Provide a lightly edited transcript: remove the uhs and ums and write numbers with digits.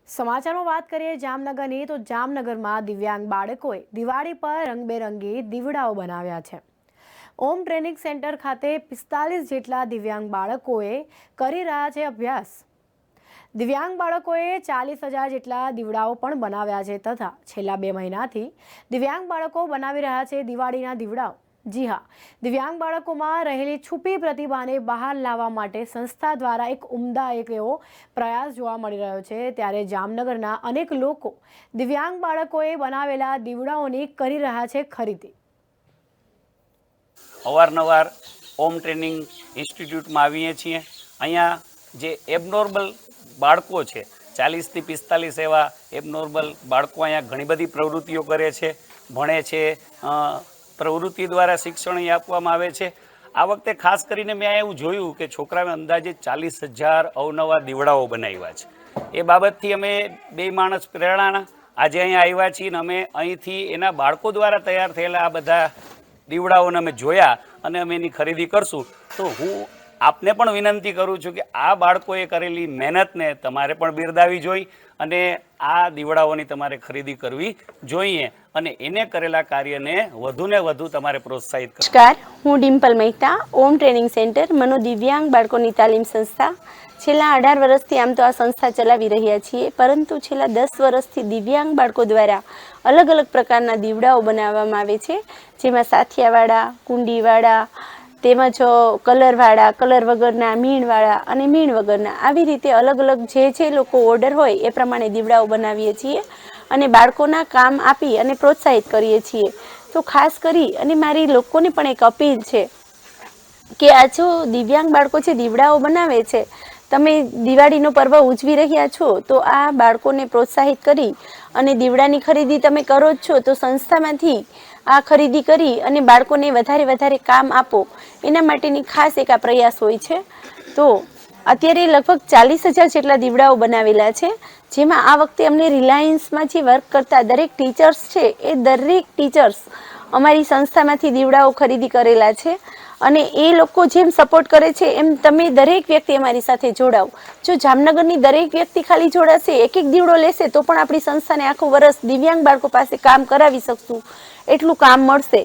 સમાચારમાં વાત કરીએ જામનગરની તો જામનગરમાં દિવ્યાંગ બાળકોએ દિવાળી પર રંગબેરંગી દીવડાઓ બનાવ્યા છે। ઓમ ટ્રેનિંગ સેન્ટર ખાતે 45 જેટલા દિવ્યાંગ બાળકોએ કરી રહ્યા છે અભ્યાસ। દિવ્યાંગ બાળકોએ 40,000 જેટલા દીવડાઓ પણ બનાવ્યા છે તથા છેલ્લા 2 મહિનાથી દિવ્યાંગ બાળકો બનાવી રહ્યા છે દિવાળીના દીવડાઓ। जी हाँ, दिव्यांग बाळको में रहेली छुपी प्रतिभा ने बहार लावा माटे संस्था द्वारा एक उम्दा एवो प्रयास जोवा मळी रह्यो छे। त्यारे जामनगरना अनेक लोको दिव्यांग बाळकोए बनावेला दीवडाओनी करी रह्या छे खरीदी। अवारनवार ओम ट्रेनिंग इंस्टिट्यूट में आवीए छीए। अहींया जे एबनॉर्मल बाळको छे 40 થી 45 एवा एबनॉर्मल बाळको अहींया घणी बधी प्रवृत्तिओ करे छे, भणे छे। प्रवृत्ति द्वारा शिक्षण आपवामां आवे छे। आ वखते खास करीने मैं एवुं जोयुं के छोकराओए अंदाजे 40,000 अवनवा दीवडाओ बनाव्या छे। ए बाबतथी अमे बे माणस प्रेरणाना आजे अहीं आव्या छीए ने अमे અહીંથી एना बाळको द्वारा तैयार थयेला आ बधा दीवडाओने अमे जोया अने अमे एनी खरीदी करशुं। तो हूँ आपने पण विनंती करूँ छुं के आ बाळकोए करेली मेहनतने तमारे पण बिरदावी जोई अने आ दीवडाओनी तमारे खरीदी करवी जोईए अने एने करेला कार्यने वधुने वधु तमारे प्रोत्साहित करो। नमस्कार, हूँ डिम्पल मेहता, ओम ट्रेनिंग सेंटर मनोदिव्यांग बाळकोनी तालीम संस्था। छेल्ला 18 वर्षथी आम तो आ संस्था चलावी रह्या छीए, परंतु छेल्ला 10 वर्षथी दिव्यांग बाळको द्वारा अलग अलग प्रकारना दीवडाओ बनाववामां आवे छे, जेमां साथियावाळा, कुंडीवाळा, તેમજ કલરવાળા, કલર વગરના, મીણવાળા અને મીણ વગરના આવી રીતે અલગ અલગ જે લોકો ઓર્ડર હોય એ પ્રમાણે દીવડાઓ બનાવીએ છીએ અને બાળકોના કામ આપી અને પ્રોત્સાહિત કરીએ છીએ। તો ખાસ કરી અને મારી લોકોને પણ એક અપીલ છે કે આ જો દિવ્યાંગ બાળકો છે દીવડાઓ બનાવે છે, તમે દિવાળીનો પર્વ ઉજવી રહ્યા છો તો આ બાળકોને પ્રોત્સાહિત કરી અને દીવડાની ખરીદી તમે કરો જ છો તો સંસ્થામાંથી આ ખરીદી કરી અને બાળકોને વધારે કામ આપો એના માટેની ખાસ એક આ પ્રયાસ હોય છે। તો અત્યારે લગભગ 40,000 જેટલા દીવડાઓ બનાવેલા છે, જેમાં આ વખતે અમને રિલાયન્સમાં જે વર્ક કરતા દરેક ટીચર્સ છે એ દરેક ટીચર્સ અમારી સંસ્થામાંથી દીવડાઓ ખરીદી કરેલા છે અને એ લોકો જેમ સપોર્ટ કરે છે એમ તમે દરેક વ્યક્તિ અમારી સાથે જોડાઓ। જો જામનગરની દરેક વ્યક્તિ ખાલી જોડાશે, એક દીવડો લેશે તો પણ આપણી સંસ્થાને આખું વર્ષ દિવ્યાંગ બાળકો પાસે કામ કરાવી શકશું, એટલું કામ મળશે।